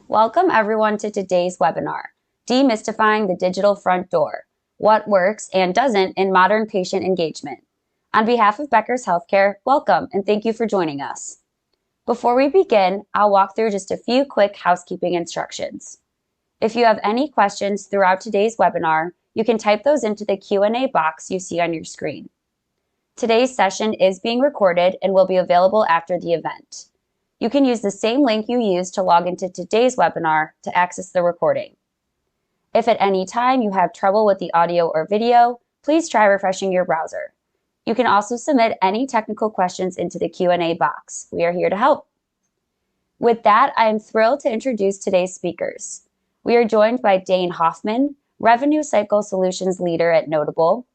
Welcome everyone to today's webinar, Demystifying the Digital Front Door, What Works and Doesn't in Modern Patient Engagement. On behalf of Becker's Healthcare, welcome and thank you for joining us. Before we begin, I'll walk through just a few quick housekeeping instructions. If you have any questions throughout today's webinar, you can type those into the Q&A box you see on your screen. Today's session is being recorded and will be available after the event. You can use the same link you used to log into today's webinar to access the recording. If at any time you have trouble with the audio or video, please try refreshing your browser. You can also submit any technical questions into the Q&A box. We are here to help. With that, I am thrilled to introduce today's speakers. We are joined by Dane Hoffman, Revenue Cycle Solutions Leader at Notable,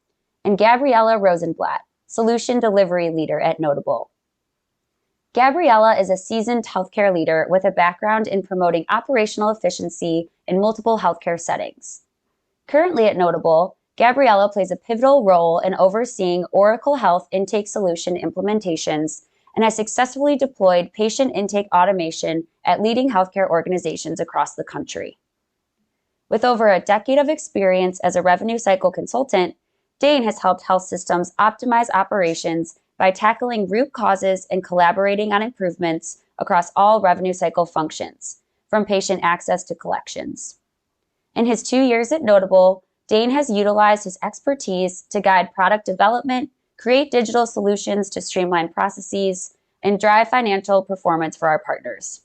and Gabriella Rosenblatt, Solution Delivery Leader at Notable. Gabriella is a seasoned healthcare leader with a background in promoting operational efficiency in multiple healthcare settings. Currently at Notable, Gabriella plays a pivotal role in overseeing Oracle Health intake solution implementations and has successfully deployed patient intake automation at leading healthcare organizations across the country. With over a decade of experience as a revenue cycle consultant, Dane has helped health systems optimize operations by tackling root causes and collaborating on improvements across all revenue cycle functions, from patient access to collections. In his 2 years at Notable, Dane has utilized his expertise to guide product development, create digital solutions to streamline processes, and drive financial performance for our partners.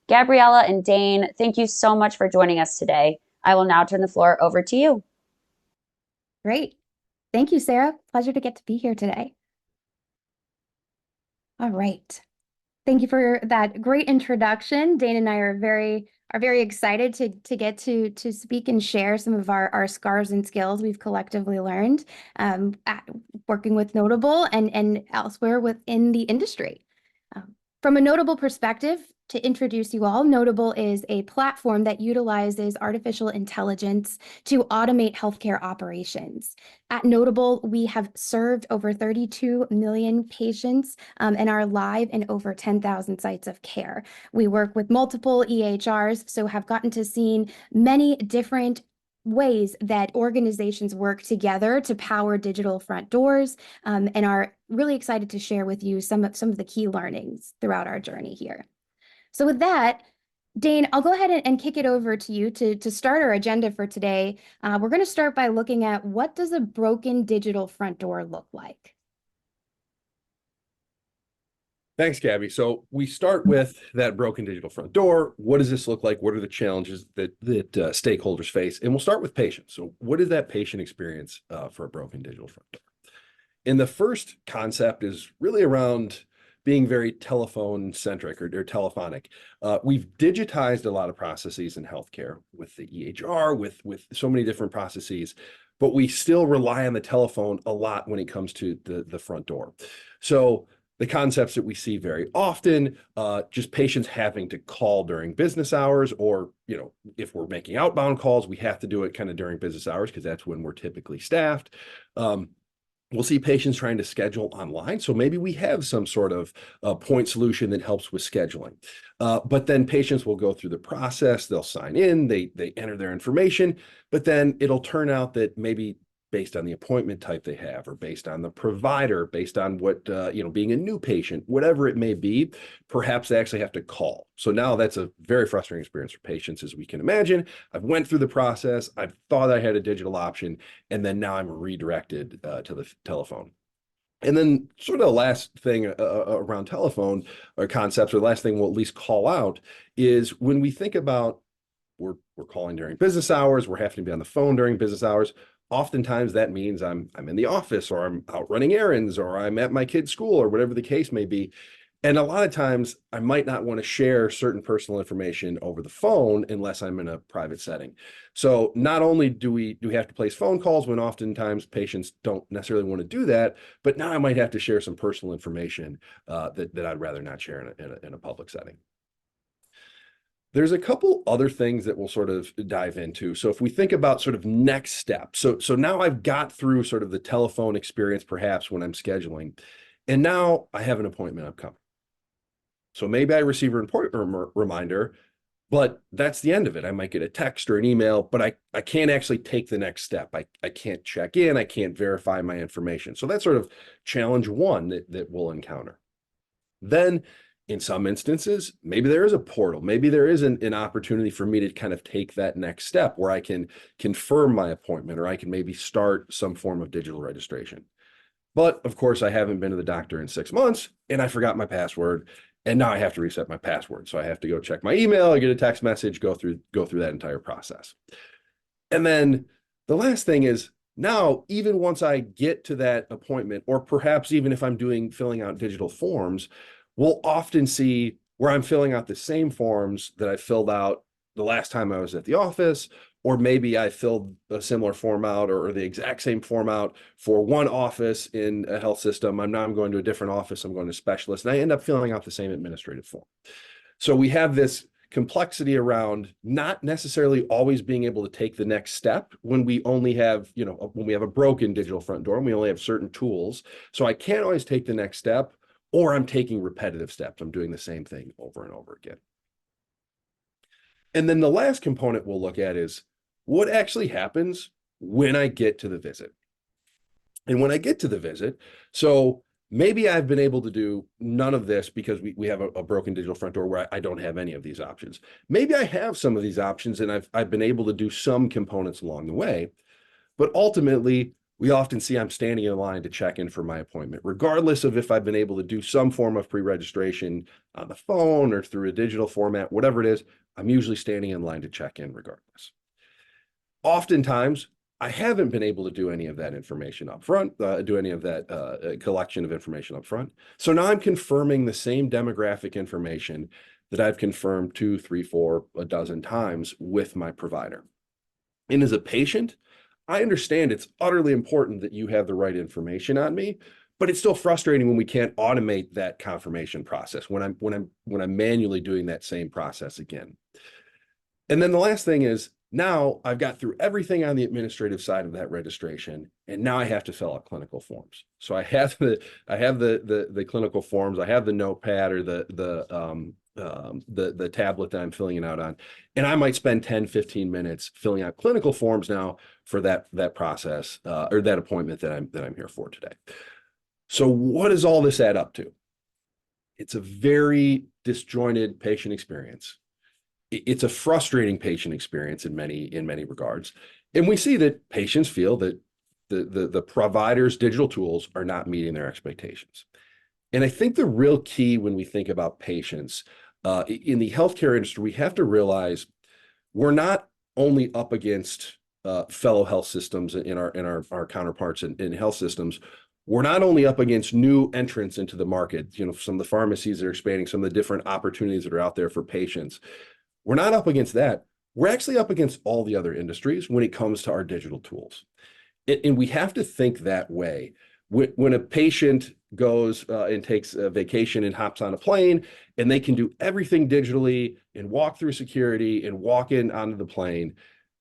Gabriella and Dane, thank you so much for joining us today. I will now turn the floor over to you. Great. Thank you, Sarah. Pleasure to get to be here today. All right. Thank you for that great introduction. Dane and I are very excited to get to speak and share some of our scars and skills we've collectively learned working with Notable and elsewhere within the industry. From a Notable perspective, to introduce you all, Notable is a platform that utilizes artificial intelligence to automate healthcare operations. At Notable, we have served over 32 million patients and are live in over 10,000 sites of care. We work with multiple EHRs, so have gotten to see many different ways that organizations work together to power digital front doors and are really excited to share with you some of the key learnings throughout our journey here. So with that, Dane, I'll go ahead and kick it over to you to start our agenda for today. We're going to start by looking at what does a broken digital front door look like? Thanks, Gabby. So we start with that broken digital front door. What does this look like? What are the challenges that stakeholders face? And we'll start with patients. So what is that patient experience for a broken digital front door? And the first concept is really around being very telephone-centric or telephonic. We've digitized a lot of processes in healthcare with the EHR, with so many different processes, but we still rely on the telephone a lot when it comes to the front door. So the concepts that we see very often, just patients having to call during business hours, or if we're making outbound calls, we have to do it kind of during business hours because that's when we're typically staffed. We'll see patients trying to schedule online. So maybe we have some sort of point solution that helps with scheduling. But then patients will go through the process. They'll sign in, they enter their information, but then it'll turn out that maybe based on the appointment type they have, or based on the provider, based on what, being a new patient, whatever it may be, perhaps they actually have to call. So now that's a very frustrating experience for patients, as we can imagine. I've went through the process. I thought I had a digital option, and then now I'm redirected to the telephone. And then sort of the last thing around telephone or concepts, or the last thing we'll at least call out, is when we think about we're calling during business hours, we're having to be on the phone during business hours. Oftentimes that means I'm in the office, or I'm out running errands, or I'm at my kid's school, or whatever the case may be. And a lot of times I might not want to share certain personal information over the phone unless I'm in a private setting. So not only do we have to place phone calls when oftentimes patients don't necessarily want to do that, but now I might have to share some personal information that I'd rather not share in a public setting. There's a couple other things that we'll sort of dive into. So if we think about sort of next steps, so now I've got through sort of the telephone experience, perhaps when I'm scheduling, and now I have an appointment upcoming. So maybe I receive a reminder, But that's the end of it. I might get a text or an email, but I can't actually take the next step. I can't check in. I can't verify my information. So that's sort of challenge one that we'll encounter. Then in some instances, maybe there is a portal. Maybe there is an opportunity for me to kind of take that next step where I can confirm my appointment, or I can maybe start some form of digital registration. But of course, I haven't been to the doctor in 6 months and I forgot my password. And now I have to reset my password. So I have to go check my email, I get a text message, go through that entire process. And then the last thing is, now, even once I get to that appointment, or perhaps even if I'm filling out digital forms, we'll often see where I'm filling out the same forms that I filled out the last time I was at the office, or maybe I filled a similar form out or the exact same form out for one office in a health system. I'm going to a different office, I'm going to a specialist, and I end up filling out the same administrative form. So we have this complexity around not necessarily always being able to take the next step when we only have, when we have a broken digital front door and we only have certain tools. So I can't always take the next step, or I'm taking repetitive steps. I'm doing the same thing over and over again. And then the last component we'll look at is what actually happens when I get to the visit. And when I get to the visit, so maybe I've been able to do none of this because we have a broken digital front door where I don't have any of these options. Maybe I have some of these options and I've been able to do some components along the way, but ultimately we often see I'm standing in line to check in for my appointment, regardless of if I've been able to do some form of pre-registration on the phone or through a digital format, whatever it is, I'm usually standing in line to check in regardless. Oftentimes, I haven't been able to do any of that information up front, do any of that collection of information up front. So now I'm confirming the same demographic information that I've confirmed 2, 3, 4, a dozen times with my provider. And as a patient, I understand it's utterly important that you have the right information on me, but it's still frustrating when we can't automate that confirmation process, when I'm manually doing that same process again. And then the last thing is, now I've got through everything on the administrative side of that registration, and now I have to fill out clinical forms. So I have the clinical forms, I have the notepad or the tablet that I'm filling it out on, and I might spend 10, 15 minutes filling out clinical forms now for that process or that appointment that I'm here for today. So what does all this add up to? It's a very disjointed patient experience. It's a frustrating patient experience in many regards. And we see that patients feel that the provider's digital tools are not meeting their expectations. And I think the real key when we think about patients in the healthcare industry, we have to realize we're not only up against fellow health systems in our counterparts in health systems. We're not only up against new entrants into the market, some of the pharmacies that are expanding, some of the different opportunities that are out there for patients. We're not up against that. We're actually up against all the other industries when it comes to our digital tools. And we have to think that way. When a patient goes and takes a vacation and hops on a plane and they can do everything digitally and walk through security and walk in onto the plane,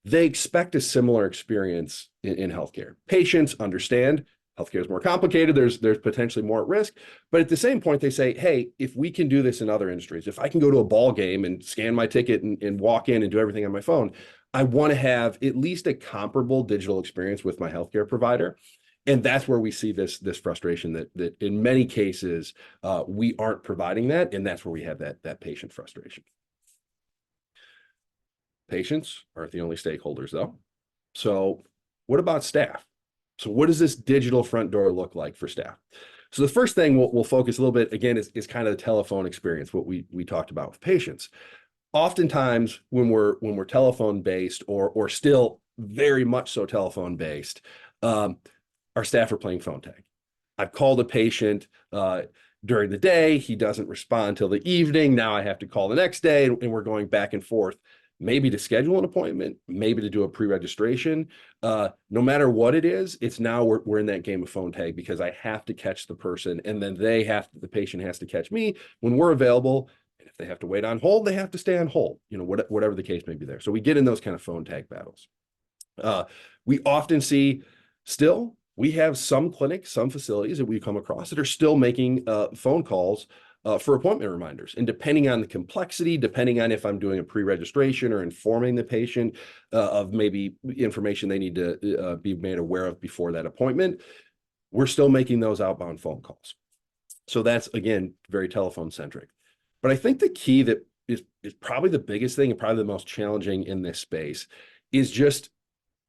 they expect a similar experience in healthcare. Patients understand healthcare is more complicated. There's potentially more at risk. But at the same point, they say, hey, if we can do this in other industries, if I can go to a ball game and scan my ticket and walk in and do everything on my phone, I want to have at least a comparable digital experience with my healthcare provider. And that's where we see this frustration that in many cases, we aren't providing that. And that's where we have that patient frustration. Patients aren't the only stakeholders, though. So what about staff? So what does this digital front door look like for staff? So the first thing we'll focus a little bit, again, is kind of the telephone experience, what we talked about with patients. Oftentimes when we're telephone based or still very much so telephone based, our staff are playing phone tag. I've called a patient during the day, he doesn't respond until the evening. Now I have to call the next day and we're going back and forth. Maybe to schedule an appointment, maybe to do a pre-registration. No matter what it is, it's now we're in that game of phone tag because I have to catch the person and then the patient has to catch me when we're available. And if they have to wait on hold, they have to stay on hold, whatever the case may be there. So we get in those kind of phone tag battles. We often see we have some clinics, some facilities that we come across that are still making phone calls for appointment reminders. And depending on the complexity, depending on if I'm doing a pre-registration or informing the patient of maybe information they need to be made aware of before that appointment, we're still making those outbound phone calls. So that's, again, very telephone centric. But I think the key that is probably the biggest thing and probably the most challenging in this space is just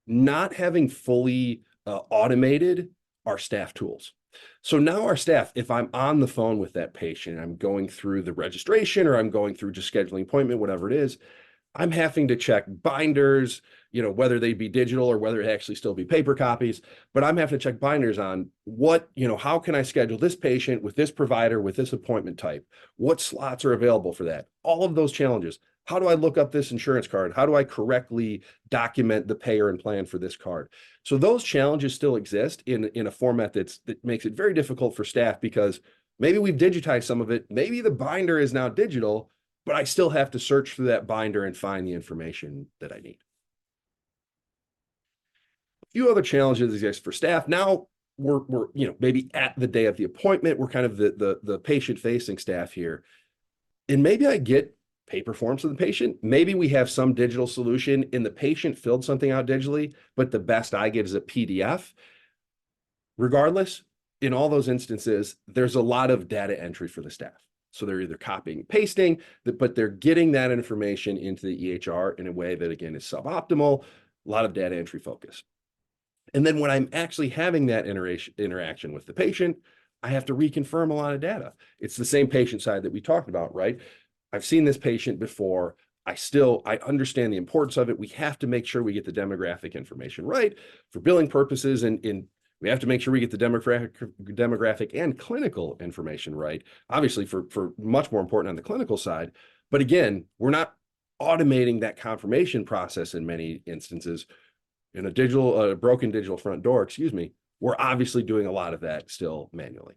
not having fully automated our staff tools. So now our staff, if I'm on the phone with that patient, I'm going through the registration or I'm going through just scheduling appointment, whatever it is, I'm having to check binders, whether they be digital or whether it actually still be paper copies, but I'm having to check binders on how can I schedule this patient with this provider, with this appointment type? What slots are available for that? All of those challenges. How do I look up this insurance card? How do I correctly document the payer and plan for this card? So those challenges still exist in a format that makes it very difficult for staff because maybe we've digitized some of it. Maybe the binder is now digital, but I still have to search through that binder and find the information that I need. A few other challenges exist for staff. Now we're maybe at the day of the appointment, we're kind of the patient-facing staff here. And maybe I get paper forms to the patient. Maybe we have some digital solution and the patient filled something out digitally, but the best I get is a PDF. Regardless, in all those instances, there's a lot of data entry for the staff. So they're either copying and pasting, but they're getting that information into the EHR in a way that, again, is suboptimal, a lot of data entry focus. And then when I'm actually having that interaction with the patient, I have to reconfirm a lot of data. It's the same patient side that we talked about, right? I've seen this patient before. I understand the importance of it. We have to make sure we get the demographic information right for billing purposes, and we have to make sure we get the demographic and clinical information right, obviously for much more important on the clinical side. But again, we're not automating that confirmation process in many instances. In a broken digital front door, we're obviously doing a lot of that still manually.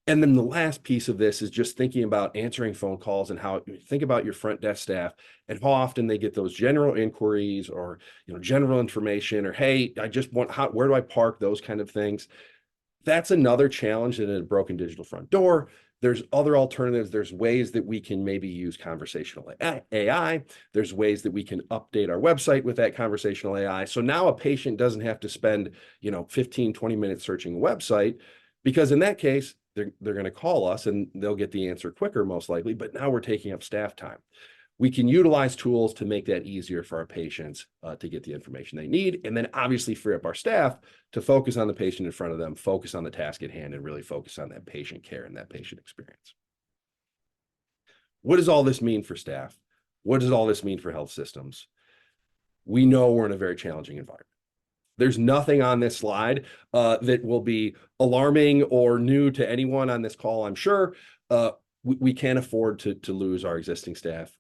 And then the last piece of this is just thinking about answering phone calls and how you think about your front desk staff and how often they get those general inquiries or general information or, hey, I just want, where do I park, those kind of things. That's another challenge in a broken digital front door. There's other alternatives. There's ways that we can maybe use conversational AI. There's ways that we can update our website with that conversational AI. So now a patient doesn't have to spend 15, 20 minutes searching a website, because in that case, they're going to call us and they'll get the answer quicker, most likely, but now we're taking up staff time. We can utilize tools to make that easier for our patients to get the information they need, and then obviously free up our staff to focus on the patient in front of them, focus on the task at hand, and really focus on that patient care and that patient experience. What does all this mean for staff? What does all this mean for health systems? We know we're in a very challenging environment. There's nothing on this slide that will be alarming or new to anyone on this call, I'm sure. We can't afford to lose our existing staff.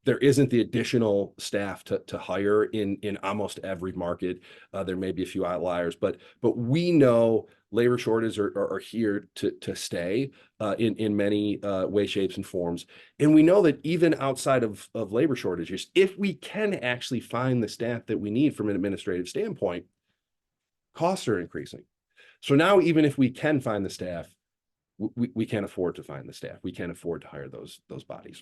There isn't the additional staff to hire in almost every market. There may be a few outliers, but we know labor shortages are here to stay in many ways, shapes, and forms. And we know that even outside of labor shortages, if we can actually find the staff that we need from an administrative standpoint, costs are increasing. So now, even if we can find the staff, we can't afford to find the staff. We can't afford to hire those bodies.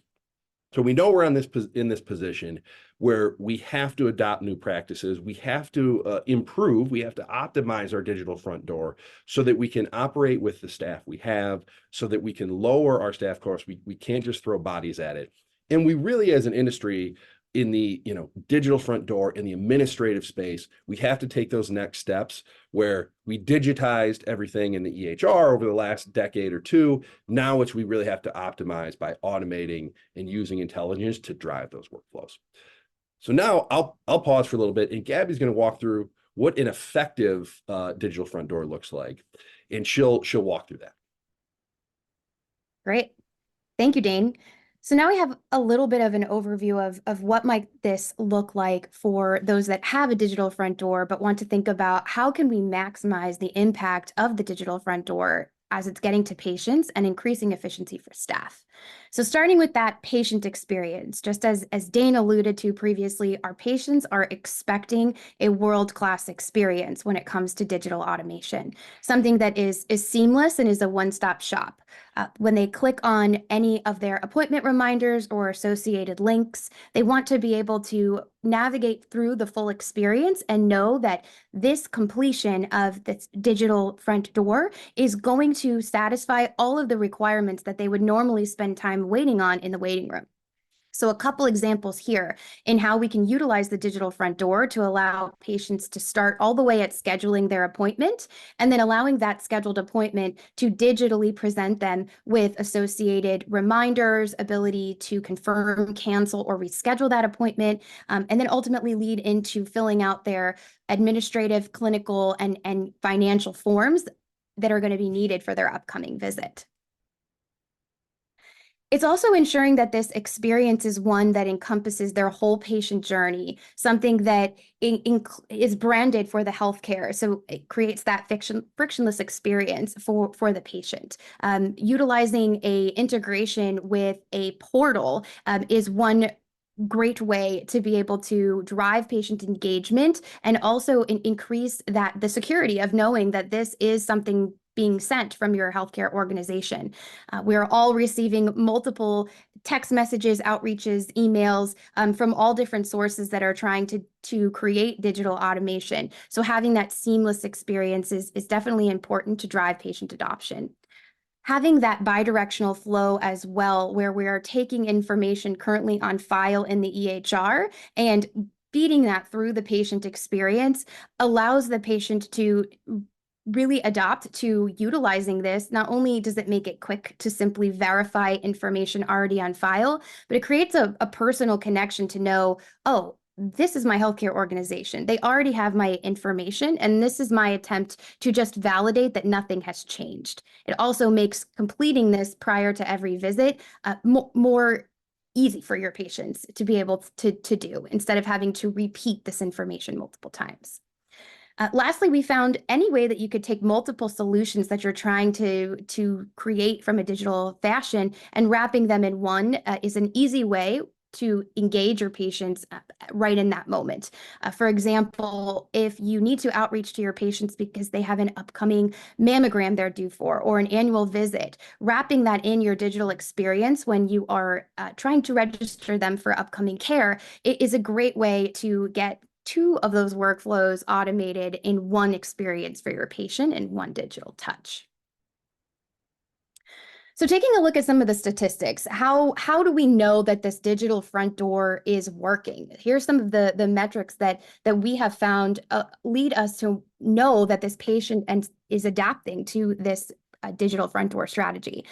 So we know we're in this position where we have to adopt new practices. We have to improve. We have to optimize our digital front door so that we can operate with the staff we have, so that we can lower our staff costs. We can't just throw bodies at it. And we really, as an industry, in the digital front door, in the administrative space, we have to take those next steps where we digitized everything in the EHR over the last decade or two. Now we really have to optimize by automating and using intelligence to drive those workflows. So now I'll pause for a little bit, and Gabby's going to walk through what an effective digital front door looks like, and she'll walk through that. Great. Thank you, Dane. So now we have a little bit of an overview of what might this look like for those that have a digital front door, but want to think about how can we maximize the impact of the digital front door as it's getting to patients and increasing efficiency for staff. So starting with that patient experience, just as Dane alluded to previously, our patients are expecting a world-class experience when it comes to digital automation, something that is seamless and is a one-stop shop. When they click on any of their appointment reminders or associated links, they want to be able to navigate through the full experience and know that this completion of this digital front door is going to satisfy all of the requirements that they would normally spend time waiting on in the waiting room. So a couple examples here in how we can utilize the digital front door to allow patients to start all the way at scheduling their appointment, and then allowing that scheduled appointment to digitally present them with associated reminders, ability to confirm, cancel, or reschedule that appointment, and then ultimately lead into filling out their administrative, clinical, and financial forms that are going to be needed for their upcoming visit. It's also ensuring that this experience is one that encompasses their whole patient journey, something that is branded for the healthcare. So it creates that frictionless experience for the patient. Utilizing a integration with a portal is one great way to be able to drive patient engagement and also increase the security of knowing that this is something being sent from your healthcare organization. We are all receiving multiple text messages, outreaches, emails from all different sources that are trying to create digital automation. So having that seamless experience is definitely important to drive patient adoption. Having that bidirectional flow as well, where we are taking information currently on file in the EHR and feeding that through the patient experience, allows the patient to really adopt to utilizing this. Not only does it make it quick to simply verify information already on file, but it creates a personal connection to know, oh, this is my healthcare organization. They already have my information, and this is my attempt to just validate that nothing has changed. It also makes completing this prior to every visit more easy for your patients to be able to do, instead of having to repeat this information multiple times. Lastly, we found any way that you could take multiple solutions that you're trying to create from a digital fashion and wrapping them in one is an easy way to engage your patients right in that moment. For example, if you need to outreach to your patients because they have an upcoming mammogram they're due for or an annual visit, wrapping that in your digital experience when you are trying to register them for upcoming care, it is a great way to get two of those workflows automated in one experience for your patient and one digital touch. So taking a look at some of the statistics, how do we know that this digital front door is working? Here's some of the metrics that we have found lead us to know that this patient is adapting to this digital front door strategy.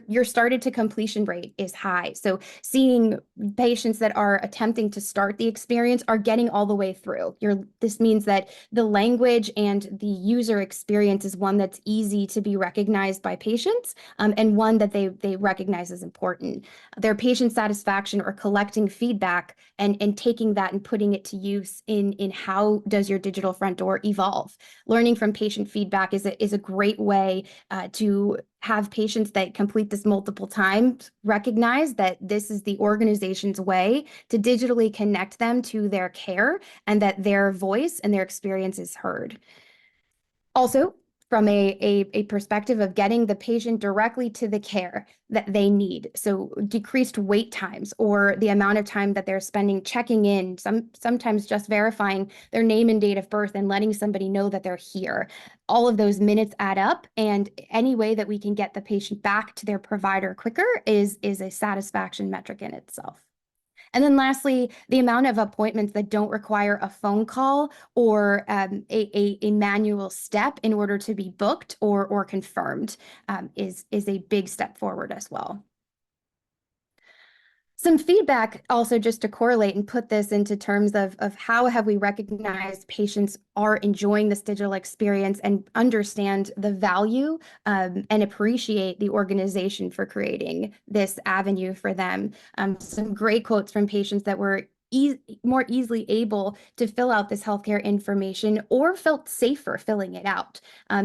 Your started to completion rate is high. So seeing patients that are attempting to start the experience are getting all the way through. This means that the language and the user experience is one that's easy to be recognized by patients and one that they recognize as important. Their patient satisfaction or collecting feedback and taking that and putting it to use in how does your digital front door evolve. Learning from patient feedback is a great way to have patients that complete this multiple times recognize that this is the organization's way to digitally connect them to their care and that their voice and their experience is heard. Also, from a perspective of getting the patient directly to the care that they need. So decreased wait times or the amount of time that they're spending checking in, sometimes just verifying their name and date of birth and letting somebody know that they're here. All of those minutes add up, and any way that we can get the patient back to their provider quicker is a satisfaction metric in itself. And then lastly, the amount of appointments that don't require a phone call or a manual step in order to be booked or confirmed is a big step forward as well. Some feedback also just to correlate and put this into terms of how have we recognized patients are enjoying this digital experience and understand the value and appreciate the organization for creating this avenue for them. Some great quotes from patients that were more easily able to fill out this healthcare information or felt safer filling it out.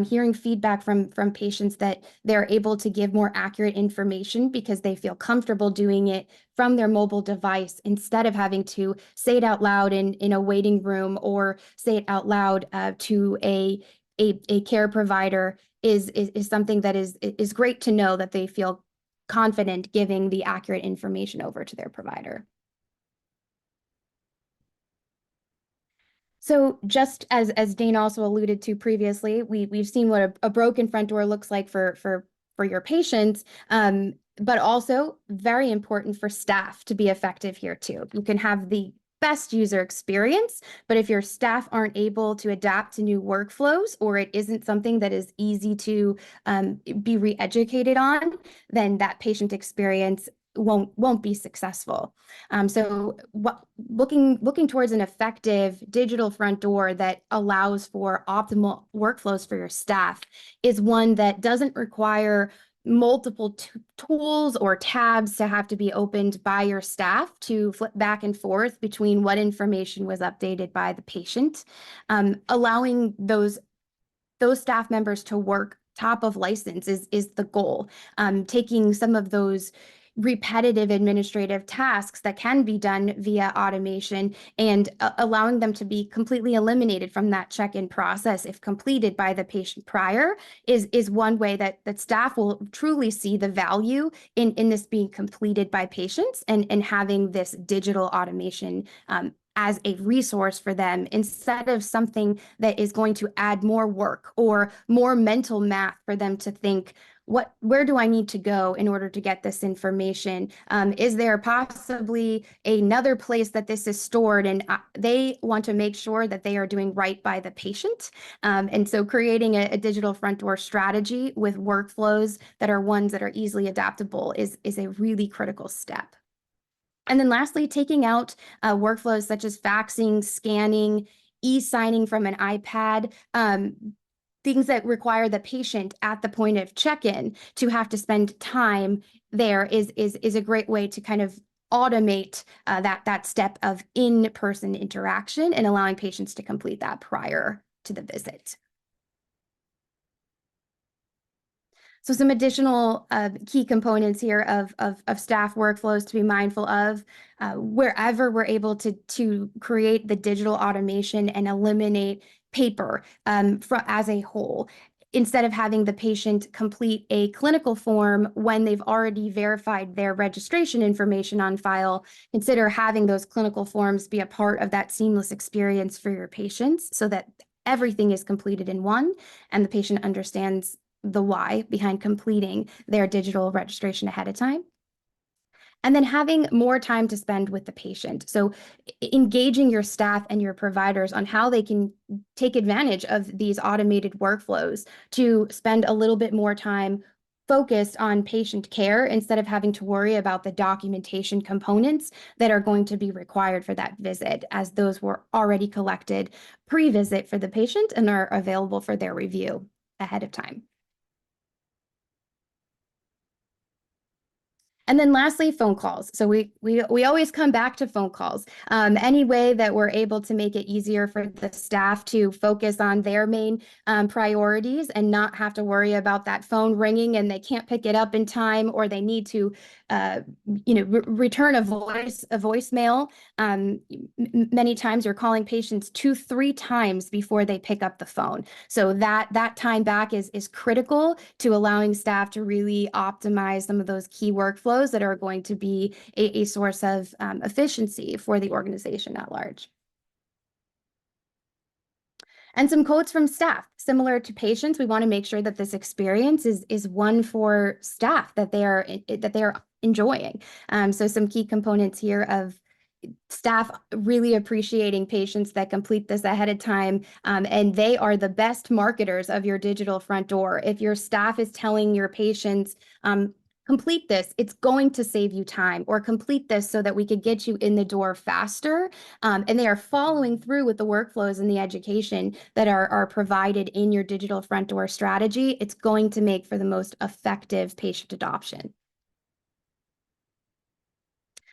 Hearing feedback from patients that they're able to give more accurate information because they feel comfortable doing it from their mobile device instead of having to say it out loud in a waiting room or say it out loud to a care provider is something that is great to know that they feel confident giving the accurate information over to their provider. So just as Dane also alluded to previously, we've seen what a broken front door looks like for your patients, but also very important for staff to be effective here too. You can have the best user experience, but if your staff aren't able to adapt to new workflows or it isn't something that is easy to be re-educated on, then that patient experience won't be successful. So looking towards an effective digital front door that allows for optimal workflows for your staff is one that doesn't require multiple tools or tabs to have to be opened by your staff to flip back and forth between what information was updated by the patient, allowing those staff members to work top of license is the goal. Taking some of those repetitive administrative tasks that can be done via automation and allowing them to be completely eliminated from that check-in process if completed by the patient prior is one way that staff will truly see the value in this being completed by patients and having this digital automation as a resource for them instead of something that is going to add more work or more mental math for them to think, where do I need to go in order to get this information? Is there possibly another place that this is stored? And they want to make sure that they are doing right by the patient. And so creating a digital front door strategy with workflows that are ones that are easily adaptable is a really critical step. And then lastly, taking out workflows such as faxing, scanning, e-signing from an iPad, things that require the patient at the point of check-in to have to spend time there is a great way to kind of automate that step of in-person interaction and allowing patients to complete that prior to the visit. So some additional key components here of staff workflows to be mindful of wherever we're able to create the digital automation and eliminate paper as a whole. Instead of having the patient complete a clinical form when they've already verified their registration information on file, consider having those clinical forms be a part of that seamless experience for your patients so that everything is completed in one and the patient understands the why behind completing their digital registration ahead of time. And then having more time to spend with the patient. So engaging your staff and your providers on how they can take advantage of these automated workflows to spend a little bit more time focused on patient care instead of having to worry about the documentation components that are going to be required for that visit, as those were already collected pre-visit for the patient and are available for their review ahead of time. And then lastly, phone calls. So we always come back to phone calls. Any way that we're able to make it easier for the staff to focus on their main priorities and not have to worry about that phone ringing and they can't pick it up in time, or they need to return a voicemail. Many times you're calling patients 2-3 times before they pick up the phone. So that time back is critical to allowing staff to really optimize some of those key workflows that are going to be a source of efficiency for the organization at large. And some quotes from staff. Similar to patients, we want to make sure that this experience is one for staff that they are enjoying. So some key components here of staff really appreciating patients that complete this ahead of time, and they are the best marketers of your digital front door. If your staff is telling your patients, complete this, it's going to save you time, or complete this so that we could get you in the door faster. And they are following through with the workflows and the education that are provided in your digital front door strategy. It's going to make for the most effective patient adoption.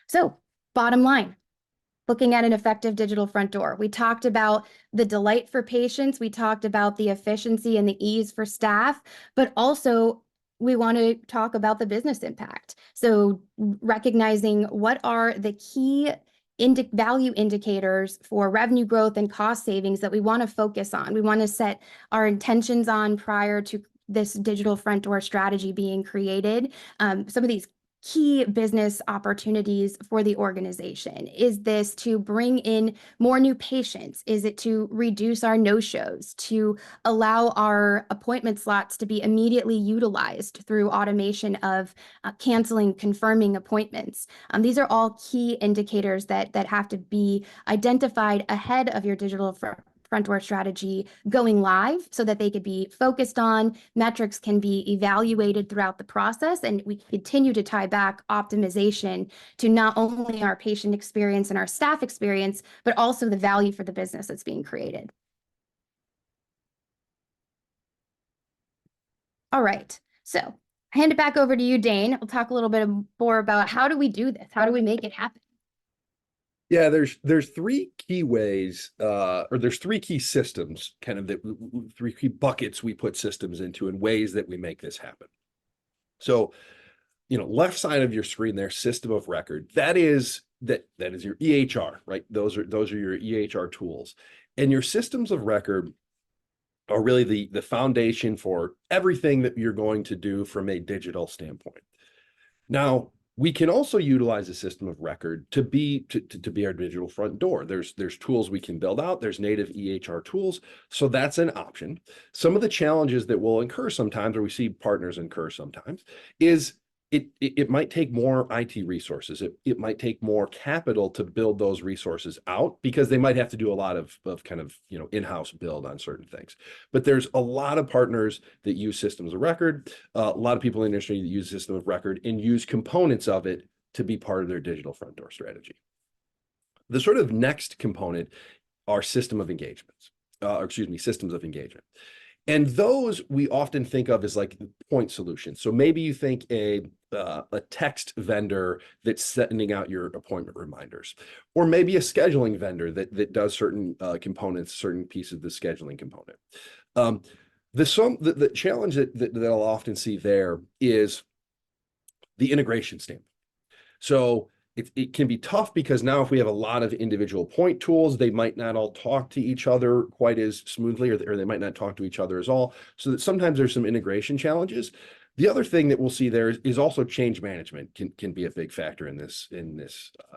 So bottom line, looking at an effective digital front door. We talked about the delight for patients. We talked about the efficiency and the ease for staff, but also we want to talk about the business impact. So recognizing what are the key value indicators for revenue growth and cost savings that we want to focus on. We want to set our intentions on prior to this digital front door strategy being created. Some of these key business opportunities for the organization. Is this to bring in more new patients? Is it to reduce our no-shows, to allow our appointment slots to be immediately utilized through automation of canceling, confirming appointments? These are all key indicators that have to be identified ahead of your digital front door strategy going live so that they could be focused on, metrics can be evaluated throughout the process, and we continue to tie back optimization to not only our patient experience and our staff experience, but also the value for the business that's being created. All right, so I hand it back over to you, Dane. We'll talk a little bit more about how do we do this? How do we make it happen? Yeah, there's three key ways, or there's three key systems, kind of three key buckets we put systems into and ways that we make this happen. So, left side of your screen there, system of record, that is your EHR, right? Those are your EHR tools. And your systems of record are really the foundation for everything that you're going to do from a digital standpoint. Now, we can also utilize a system of record to be our digital front door. There's tools we can build out. There's native EHR tools. So that's an option. Some of the challenges that we'll incur sometimes, or we see partners incur sometimes, is it might take more IT resources. It might take more capital to build those resources out because they might have to do a lot of kind of, in-house build on certain things. But there's a lot of partners that use systems of record, a lot of people in the industry that use system of record and use components of it to be part of their digital front door strategy. The sort of next component are systems of engagement. And those we often think of as like point solutions. So maybe you think a text vendor that's sending out your appointment reminders, or maybe a scheduling vendor that does certain components, certain pieces of the scheduling component. The challenge that I'll often see there is the integration standpoint. So it can be tough because now if we have a lot of individual point tools, they might not all talk to each other quite as smoothly, or they might not talk to each other as all. So that sometimes there's some integration challenges. The other thing that we'll see there is also change management can be a big factor in this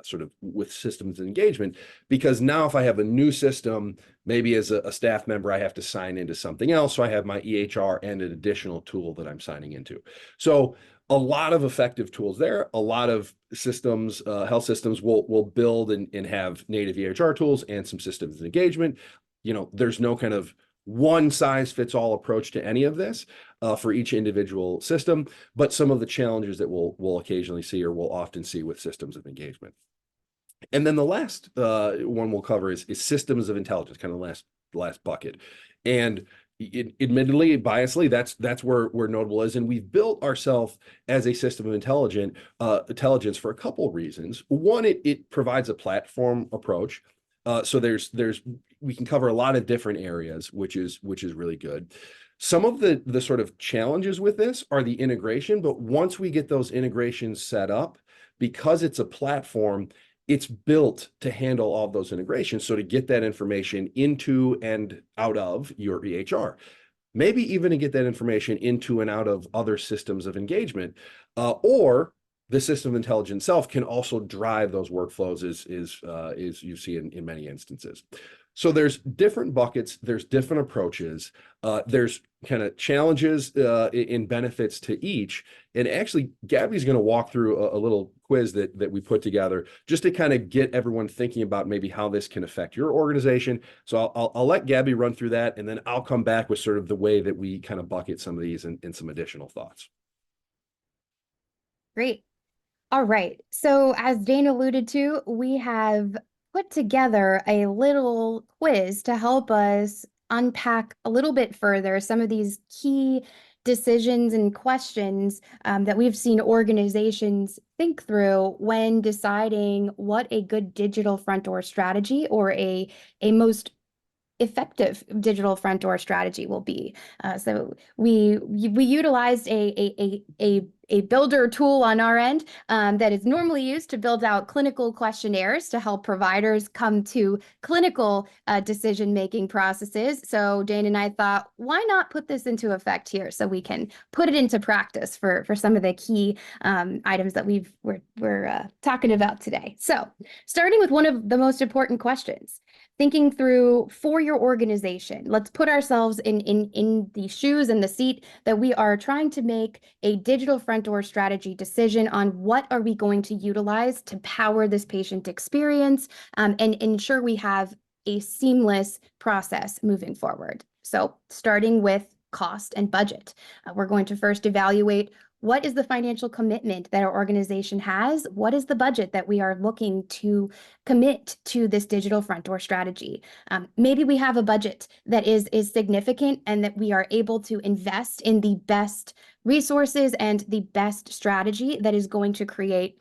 sort of with systems engagement, because now if I have a new system, maybe as a staff member, I have to sign into something else. So I have my EHR and an additional tool that I'm signing into. So a lot of effective tools there. A lot of systems, health systems will build and have native EHR tools and some systems engagement. There's no kind of one size fits all approach to any of this for each individual system, but some of the challenges that we'll occasionally see or we'll often see with systems of engagement. And then the last one we'll cover is systems of intelligence, kind of the last bucket. And admittedly, biasly, that's where Notable is, and we've built ourselves as a system of intelligence for a couple of reasons. One, it provides a platform approach, so we can cover a lot of different areas, which is really good. Some of the sort of challenges with this are the integration, but once we get those integrations set up, because it's a platform, it's built to handle all of those integrations. So to get that information into and out of your EHR, maybe even to get that information into and out of other systems of engagement, or the system of intelligence itself can also drive those workflows as you see in many instances. So there's different buckets, there's different approaches, there's kind of challenges and benefits to each. And actually, Gabby's going to walk through a little quiz that we put together just to kind of get everyone thinking about maybe how this can affect your organization. So I'll let Gabby run through that, and then I'll come back with sort of the way that we kind of bucket some of these and some additional thoughts. Great. All right. So as Dane alluded to, we have put together a little quiz to help us unpack a little bit further some of these key decisions and questions that we've seen organizations think through when deciding what a good digital front door strategy or a most effective digital front door strategy will be. So we utilized a builder tool on our end that is normally used to build out clinical questionnaires to help providers come to clinical decision-making processes. So Dana and I thought, why not put this into effect here so we can put it into practice for some of the key items that we're talking about today. So starting with one of the most important questions, thinking through for your organization. Let's put ourselves in the shoes and the seat that we are trying to make a digital front door strategy decision on what are we going to utilize to power this patient experience and ensure we have a seamless process moving forward. So starting with cost and budget, we're going to first evaluate what is the financial commitment that our organization has? What is the budget that we are looking to commit to this digital front door strategy? Maybe we have a budget that is significant and that we are able to invest in the best resources and the best strategy that is going to create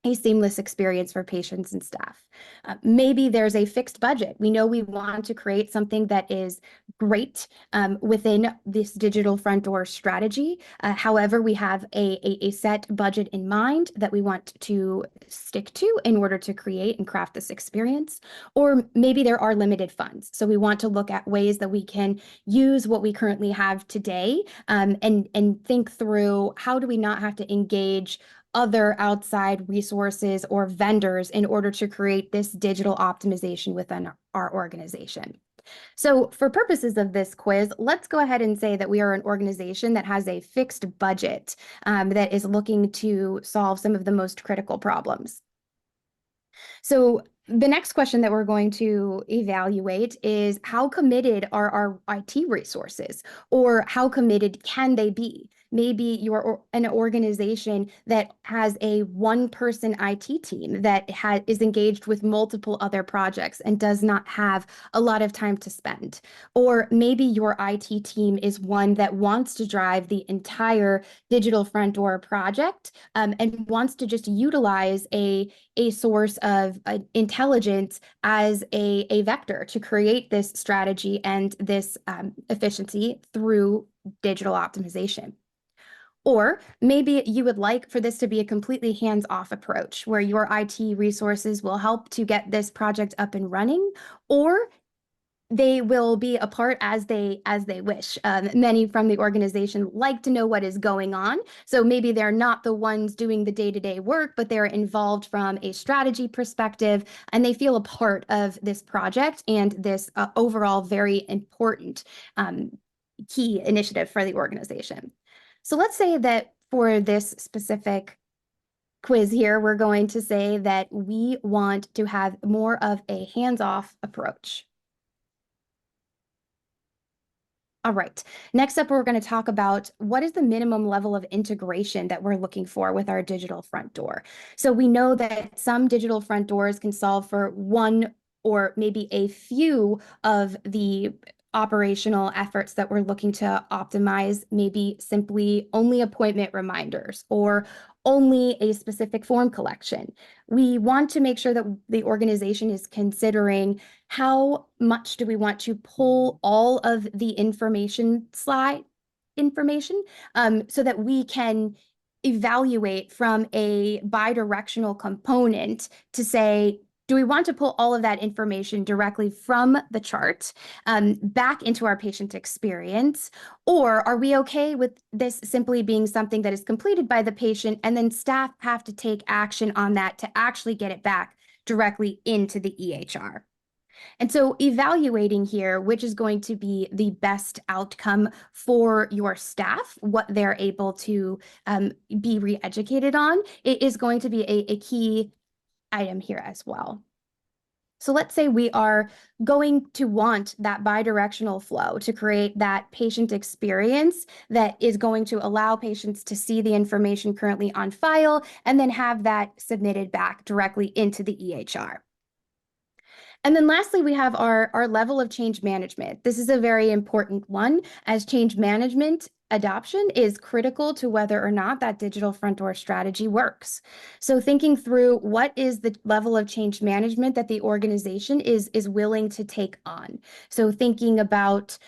a seamless experience for patients and staff. Maybe there's a fixed budget. We know we want to create something that is great within this digital front door strategy. However, we have a set budget in mind that we want to stick to in order to create and craft this experience. Or maybe there are limited funds. So we want to look at ways that we can use what we currently have today and think through how do we not have to engage other outside resources or vendors in order to create this digital optimization within our organization. So for purposes of this quiz, let's go ahead and say that we are an organization that has a fixed budget that is looking to solve some of the most critical problems. So the next question that we're going to evaluate is how committed are our IT resources, or how committed can they be? Maybe you're an organization that has a one-person IT team that is engaged with multiple other projects and does not have a lot of time to spend. Or maybe your IT team is one that wants to drive the entire digital front door project and wants to just utilize a source of intelligence as a vector to create this strategy and this efficiency through digital optimization. Or maybe you would like for this to be a completely hands-off approach where your IT resources will help to get this project up and running, or they will be a part as they wish. Many from the organization like to know what is going on. So maybe they're not the ones doing the day-to-day work, but they're involved from a strategy perspective, and they feel a part of this project and this overall very important key initiative for the organization. So let's say that for this specific quiz here, we're going to say that we want to have more of a hands-off approach. All right, next up, we're going to talk about what is the minimum level of integration that we're looking for with our digital front door. So we know that some digital front doors can solve for one or maybe a few of the operational efforts that we're looking to optimize, maybe simply only appointment reminders or only a specific form collection. We want to make sure that the organization is considering how much do we want to pull all of the information so that we can evaluate from a bidirectional component to say, do we want to pull all of that information directly from the chart back into our patient experience? Or are we okay with this simply being something that is completed by the patient and then staff have to take action on that to actually get it back directly into the EHR? And so evaluating here, which is going to be the best outcome for your staff, what they're able to be re-educated on, it is going to be a key item here as well. So let's say we are going to want that bidirectional flow to create that patient experience that is going to allow patients to see the information currently on file and then have that submitted back directly into the EHR. And then lastly, we have our level of change management. This is a very important one, as change management adoption is critical to whether or not that digital front door strategy works. So thinking through what is the level of change management that the organization is willing to take on. So thinking about,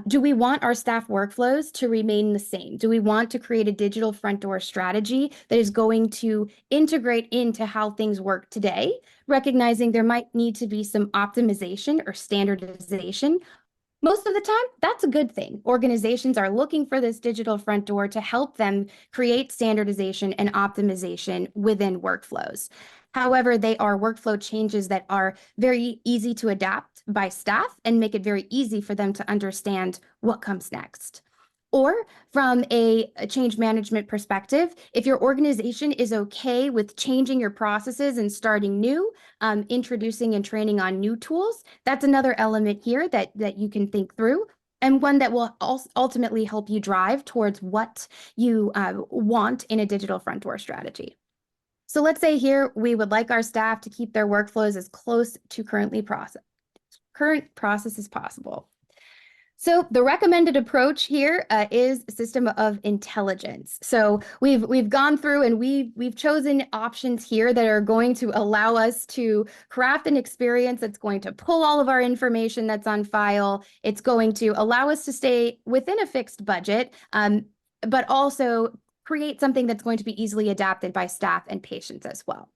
do we want our staff workflows to remain the same? Do we want to create a digital front door strategy that is going to integrate into how things work today, recognizing there might need to be some optimization or standardization? Most of the time, that's a good thing. Organizations are looking for this digital front door to help them create standardization and optimization within workflows. However, they are workflow changes that are very easy to adapt by staff and make it very easy for them to understand what comes next. Or from a change management perspective, if your organization is okay with changing your processes and starting new, introducing and training on new tools, that's another element here that you can think through, and one that will ultimately help you drive towards what you want in a digital front door strategy. So let's say here we would like our staff to keep their workflows as close to current process as possible. So the recommended approach here is a system of intelligence. So we've gone through and we've chosen options here that are going to allow us to craft an experience that's going to pull all of our information that's on file. It's going to allow us to stay within a fixed budget, but also create something that's going to be easily adapted by staff and patients as well.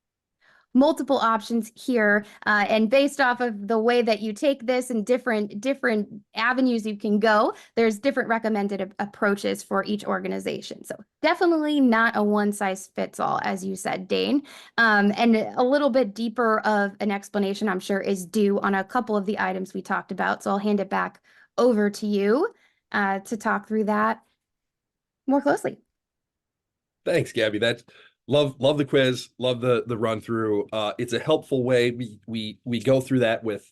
Multiple options here, and based off of the way that you take this and different avenues you can go, there's different recommended approaches for each organization. So definitely not a one size fits all, as you said, Dane. And a little bit deeper of an explanation, I'm sure, is due on a couple of the items we talked about. So I'll hand it back over to you to talk through that more closely. Thanks, Gabby. That's love the quiz, love the run through. It's a helpful way. We go through that with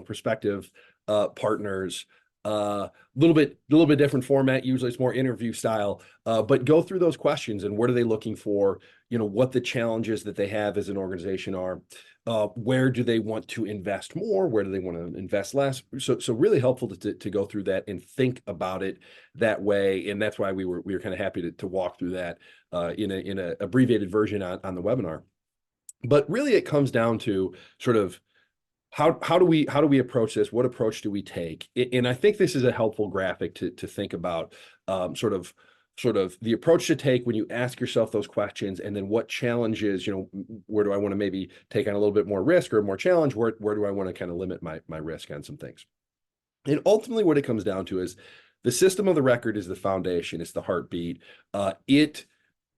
prospective partners. Little bit different format. Usually it's more interview style, but go through those questions and what are they looking for? What the challenges that they have as an organization are. Where do they want to invest more? Where do they want to invest less? So really helpful to go through that and think about it that way. And that's why we were kind of happy to walk through that in a abbreviated version on the webinar. But really, it comes down to sort of how do we approach this? What approach do we take? And I think this is a helpful graphic to think about sort of the approach to take when you ask yourself those questions, and then what challenges, where do I want to maybe take on a little bit more risk or more challenge? Where do I want to kind of limit my risk on some things? And ultimately what it comes down to is the system of the record is the foundation. It's the heartbeat. It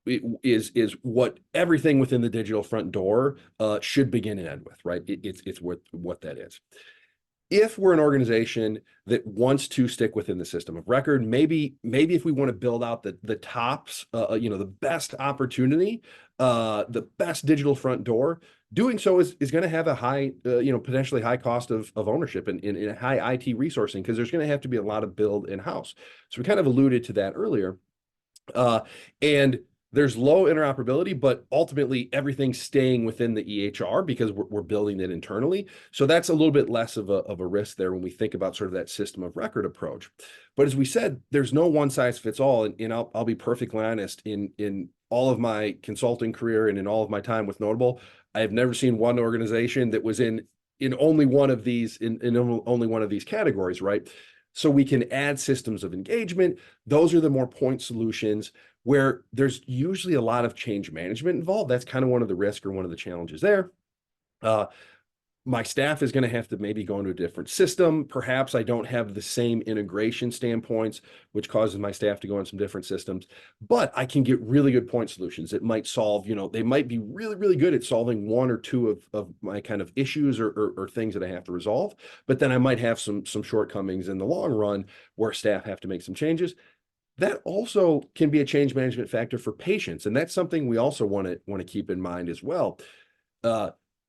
is what everything within the digital front door should begin and end with, right? It's what that is. If we're an organization that wants to stick within the system of record, maybe if we want to build out the tops, the best opportunity, the best digital front door, doing so is going to have a high, potentially high cost of ownership and in high IT resourcing, because there's going to have to be a lot of build in-house. So we kind of alluded to that earlier. And there's low interoperability, but ultimately everything's staying within the EHR because we're building it internally. So that's a little bit less of a risk there when we think about sort of that system of record approach. But as we said, there's no one size fits all. And I'll be perfectly honest, in all of my consulting career and in all of my time with Notable, I have never seen one organization that was in only one of these, in only one of these categories, right? So we can add systems of engagement. Those are the more point solutions where there's usually a lot of change management involved. That's kind of one of the risks or one of the challenges there. My staff is going to have to maybe go into a different system. Perhaps I don't have the same integration standpoints, which causes my staff to go on some different systems, but I can get really good point solutions. It might solve, they might be really, really good at solving one or two of my kind of issues or things that I have to resolve. But then I might have some shortcomings in the long run where staff have to make some changes. That also can be a change management factor for patients. And that's something we also want to keep in mind as well.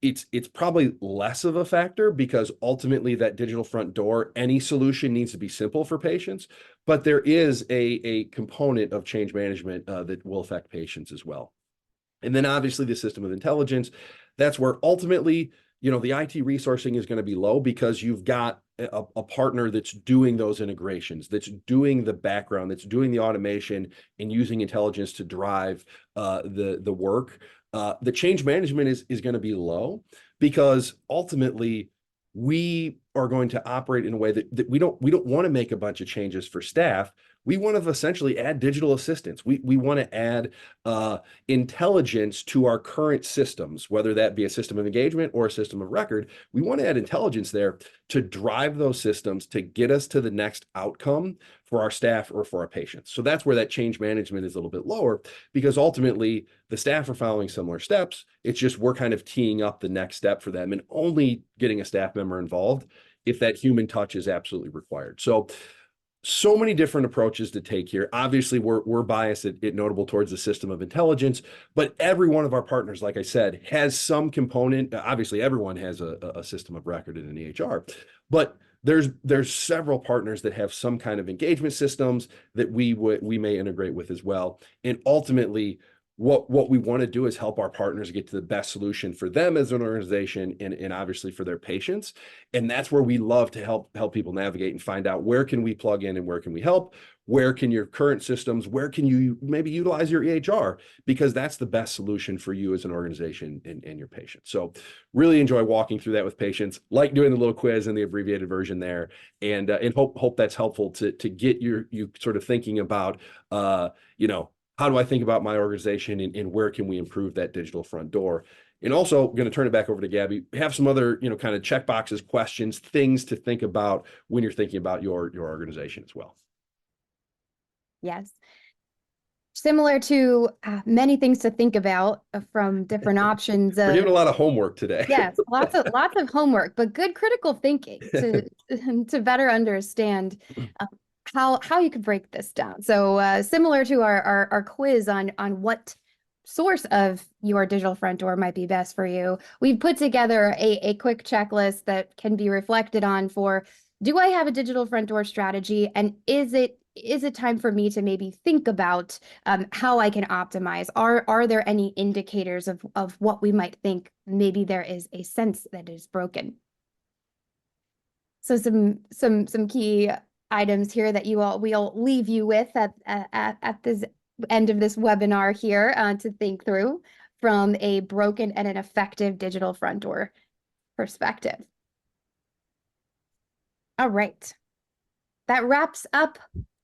It's probably less of a factor because ultimately that digital front door, any solution needs to be simple for patients, but there is a component of change management that will affect patients as well. And then obviously the system of intelligence, that's where ultimately the IT resourcing is going to be low because you've got a partner that's doing those integrations, that's doing the background, that's doing the automation and using intelligence to drive the work. The change management is going to be low because ultimately we are going to operate in a way that we don't want to make a bunch of changes for staff. We want to essentially add digital assistance. We want to add intelligence to our current systems, whether that be a system of engagement or a system of record. We want to add intelligence there to drive those systems to get us to the next outcome for our staff or for our patients. So that's where that change management is a little bit lower, because ultimately the staff are following similar steps. It's just we're kind of teeing up the next step for them and only getting a staff member involved if that human touch is absolutely required. So many different approaches to take here. Obviously, we're biased at Notable towards the system of intelligence, but every one of our partners, like I said, has some component. Obviously, everyone has a system of record in an EHR, but there's several partners that have some kind of engagement systems that we may integrate with as well. And ultimately, what we want to do is help our partners get to the best solution for them as an organization and obviously for their patients. And that's where we love to help people navigate and find out where can we plug in and where can we help, where can your current systems, where can you maybe utilize your EHR, because that's the best solution for you as an organization and your patients. So really enjoy walking through that with patients, like doing the little quiz and the abbreviated version there, and hope that's helpful to get you sort of thinking about how do I think about my organization and where can we improve that digital front door? And also going to turn it back over to Gabby. Have some other, kind of check boxes, questions, things to think about when you're thinking about your organization as well. Yes. Similar to many things to think about from different options. We're giving a lot of homework today. Yes, lots of homework, but good critical thinking to better understand how you could break this down. So similar to our quiz on what source of your digital front door might be best for you, we've put together a quick checklist that can be reflected on for, do I have a digital front door strategy, and is it time for me to maybe think about how I can optimize? Are there any indicators of what we might think maybe there is a sense that is broken? So some key items here that we'll leave you with at this end of this webinar here to think through from a broken and an effective digital front door perspective. All right, that wraps up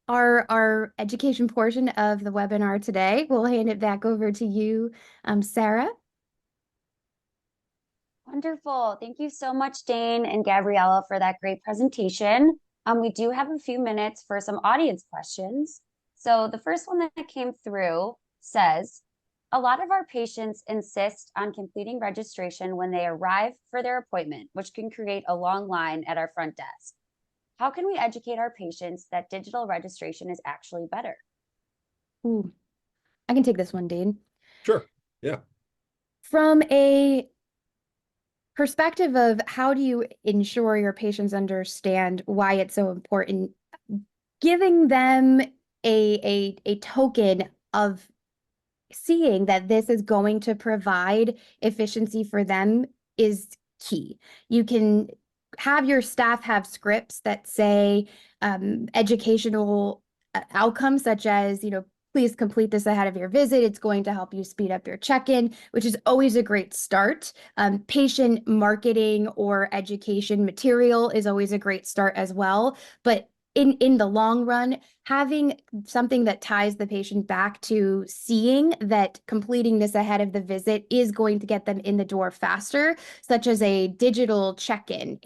our education portion of the webinar today. We'll hand it back over to you, Sarah. Wonderful. Thank you so much, Dane and Gabriella, for that great presentation. We do have a few minutes for some audience questions. So the first one that came through says, a lot of our patients insist on completing registration when they arrive for their appointment, which can create a long line at our front desk. How can we educate our patients that digital registration is actually better? Ooh, I can take this one, Dane. Sure. Yeah. From a perspective of how do you ensure your patients understand why it's so important, giving them a token of seeing that this is going to provide efficiency for them is key. You can have your staff have scripts that say educational outcomes, such as, please complete this ahead of your visit. It's going to help you speed up your check-in, which is always a great start. Patient marketing or education material is always a great start as well. But in the long run, having something that ties the patient back to seeing that completing this ahead of the visit is going to get them in the door faster, such as a digital check-in,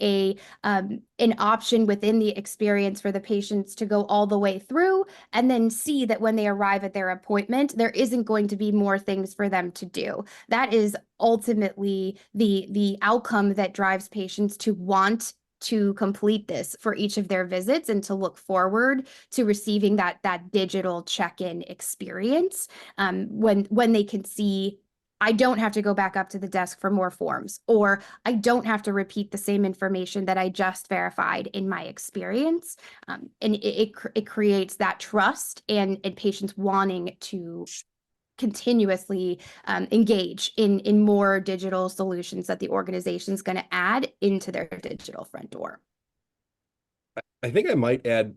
an option within the experience for the patients to go all the way through and then see that when they arrive at their appointment, there isn't going to be more things for them to do. That is ultimately the outcome that drives patients to want to complete this for each of their visits and to look forward to receiving that digital check-in experience when they can see, I don't have to go back up to the desk for more forms, or I don't have to repeat the same information that I just verified in my experience. And it creates that trust and patients wanting to continuously engage in more digital solutions that the organization's going to add into their digital front door. I think I might add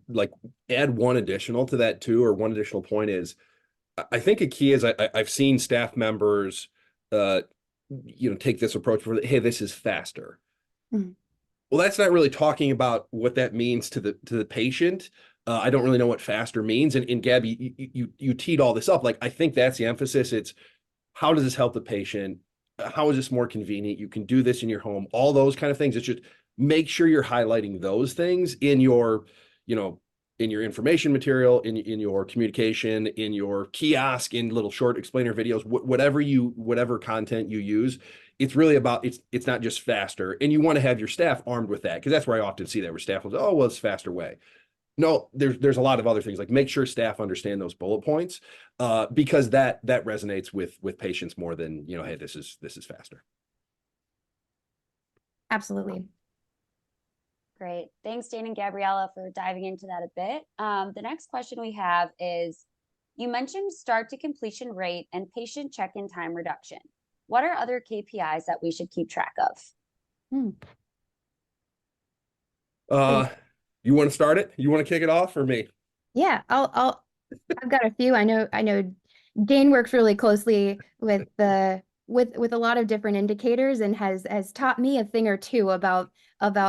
one additional to that too, or one additional point is I think a key is I've seen staff members take this approach where, hey, this is faster. Mhm. Well, that's not really talking about what that means to the patient. I don't really know what faster means. And Gabby, you teed all this up. Like, I think that's the emphasis. It's how does this help the patient? How is this more convenient? You can do this in your home, all those kind of things. It's just make sure you're highlighting those things in your, in your information material, in your communication, in your kiosk, in little short explainer videos, whatever content you use. It's really about, it's not just faster. And you want to have your staff armed with that, because that's where I often see that, where staff will say, oh, well, it's a faster way. No, there's a lot of other things, like make sure staff understand those bullet points, because that resonates with patients more than, hey, this is faster. Absolutely. Great. Thanks, Dane and Gabriella, for diving into that a bit. The next question we have is, you mentioned start to completion rate and patient check-in time reduction. What are other KPIs that we should keep track of? You want to start it? You want to kick it off, or me? Yeah, I've got a few. I know Dane works really closely with with a lot of different indicators, and has taught me a thing or two about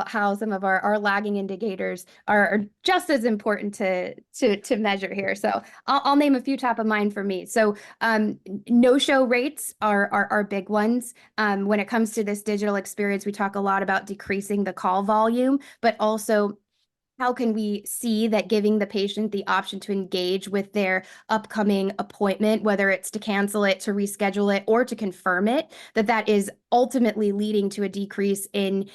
how some of our lagging indicators are just as important to measure here. So I'll name a few top of mind for me. So no-show rates are big ones. When it comes to this digital experience, we talk a lot about decreasing the call volume, but also how can we see that giving the patient the option to engage with their upcoming appointment, whether it's to cancel it, to reschedule it, or to confirm it, that is ultimately leading to a decrease in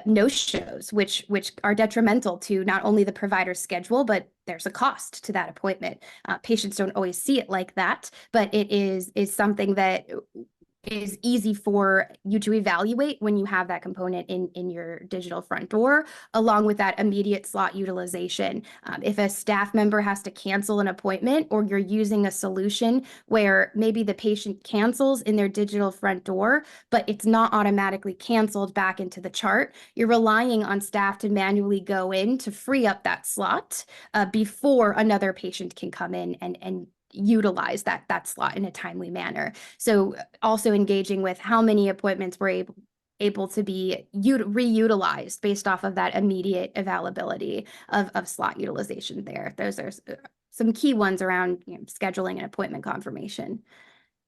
no-shows, which are detrimental to not only the provider's schedule, but there's a cost to that appointment. Patients don't always see it like that, but it is something that is easy for you to evaluate when you have that component in your digital front door, along with that immediate slot utilization. If a staff member has to cancel an appointment, or you're using a solution where maybe the patient cancels in their digital front door, but it's not automatically canceled back into the chart, you're relying on staff to manually go in to free up that slot before another patient can come in and utilize that slot in a timely manner. So also engaging with how many appointments were able to be reutilized based off of that immediate availability of slot utilization there. Those are some key ones around scheduling and appointment confirmation.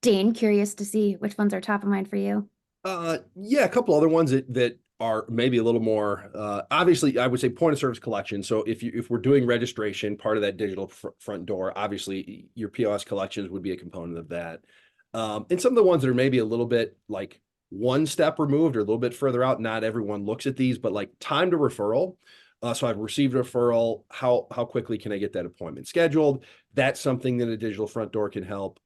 Dane, curious to see which ones are top of mind for you. Yeah, a couple other ones that are maybe a little more obviously, I would say point of service collection. So if we're doing registration, part of that digital front door, obviously your POS collections would be a component of that. And some of the ones that are maybe a little bit like one step removed or a little bit further out, not everyone looks at these, but like time to referral. So I've received a referral. How quickly can I get that appointment scheduled? That's something that a digital front door can help.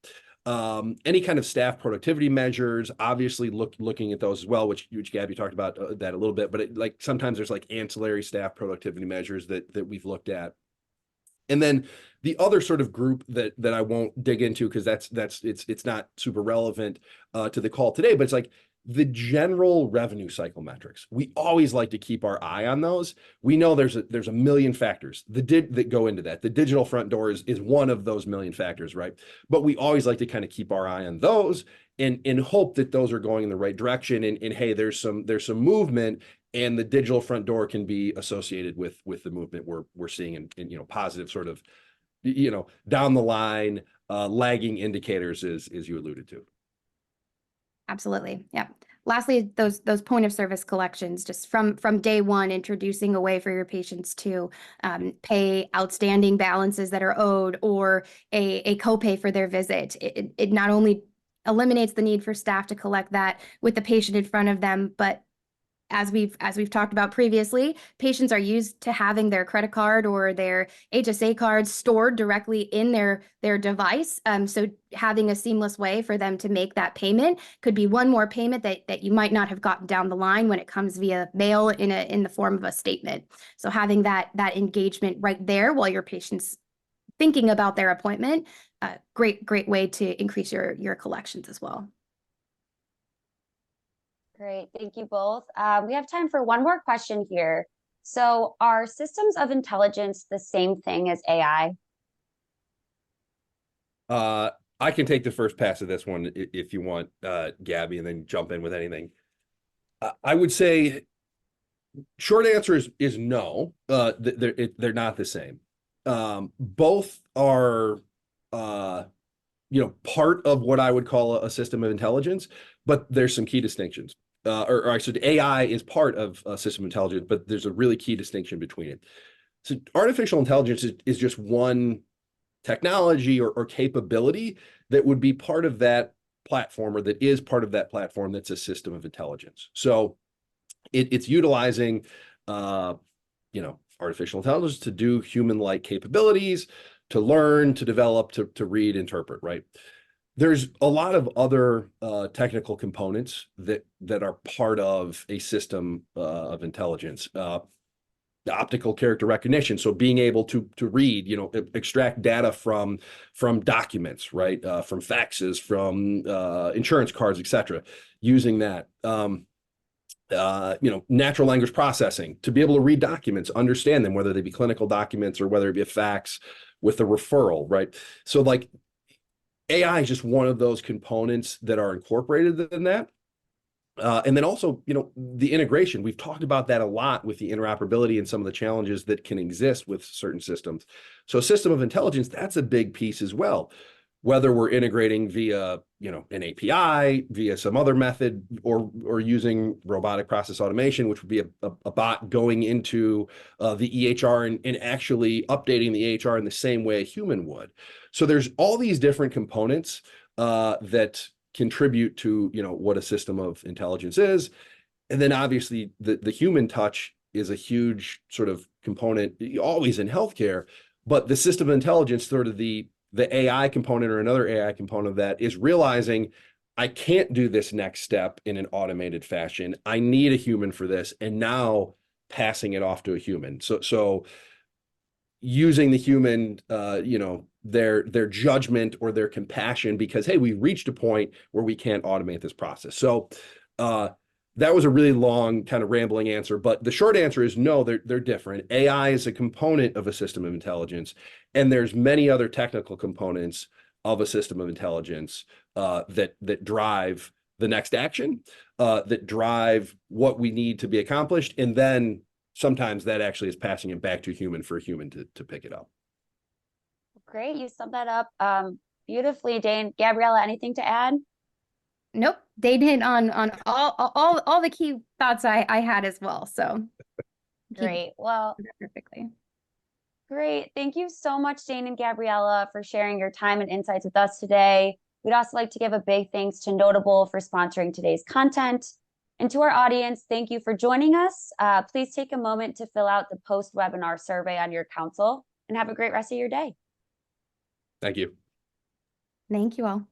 Any kind of staff productivity measures, obviously looking at those as well, which Gabby talked about that a little bit, but like sometimes there's like ancillary staff productivity measures that we've looked at. And then the other sort of group that I won't dig into, because it's not super relevant to the call today, but it's like the general revenue cycle metrics. We always like to keep our eye on those. We know there's a million factors that go into that. The digital front door is one of those million factors, right? But we always like to kind of keep our eye on those and hope that those are going in the right direction. And hey, there's some movement, and the digital front door can be associated with the movement we're seeing in positive sort of down the line lagging indicators, as you alluded to. Absolutely. Yeah. Lastly, those point of service collections, just from day one, introducing a way for your patients to pay outstanding balances that are owed, or a copay for their visit. It not only eliminates the need for staff to collect that with the patient in front of them, but as we've talked about previously, patients are used to having their credit card or their HSA cards stored directly in their device. So having a seamless way for them to make that payment could be one more payment that you might not have gotten down the line when it comes via mail in the form of a statement. So having that engagement right there while your patient's thinking about their appointment, great way to increase your collections as well. Great, thank you both. We have time for one more question here. So are systems of intelligence the same thing as AI? I can take the first pass of this one if you want, Gabby, and then jump in with anything. I would say short answer is no. They're not the same. Both are part of what I would call a system of intelligence, but there's some key distinctions. Or I said AI is part of a system of intelligence, but there's a really key distinction between it. So artificial intelligence is just one technology or capability that would be part of that platform, or that is part of that platform that's a system of intelligence. So it's utilizing artificial intelligence to do human-like capabilities, to learn, to develop, to read, interpret, right? There's a lot of other technical components that are part of a system of intelligence. The optical character recognition, so being able to read, extract data from documents, right, from faxes, from insurance cards, etc., using that. Natural language processing to be able to read documents, understand them, whether they be clinical documents or whether it be a fax with a referral, right? So like AI is just one of those components that are incorporated in that. And then also, the integration, we've talked about that a lot with the interoperability and some of the challenges that can exist with certain systems. So system of intelligence, that's a big piece as well. Whether we're integrating via, an API, via some other method, or using robotic process automation, which would be a bot going into the EHR and actually updating the EHR in the same way a human would. So there's all these different components that contribute to what a system of intelligence is. And then obviously the human touch is a huge sort of component always in healthcare, but the system of intelligence, sort of the AI component or another AI component of that, is realizing I can't do this next step in an automated fashion. I need a human for this, and now passing it off to a human. So using the human, their judgment or their compassion, because, hey, we reached a point where we can't automate this process. So that was a really long kind of rambling answer, but the short answer is no, they're different. AI is a component of a system of intelligence, and there's many other technical components of a system of intelligence that drive the next action, that drive what we need to be accomplished, and then sometimes that actually is passing it back to a human for a human to pick it up. Great, you summed that up beautifully, Dane. Gabriella, anything to add? Nope, they hit on all the key thoughts I had as well. So great. Well, perfectly. Great. Thank you so much, Dane and Gabriella, for sharing your time and insights with us today. We'd also like to give a big thanks to Notable for sponsoring today's content. And to our audience, thank you for joining us. Please take a moment to fill out the post-webinar survey on your console, and have a great rest of your day. Thank you. Thank you all.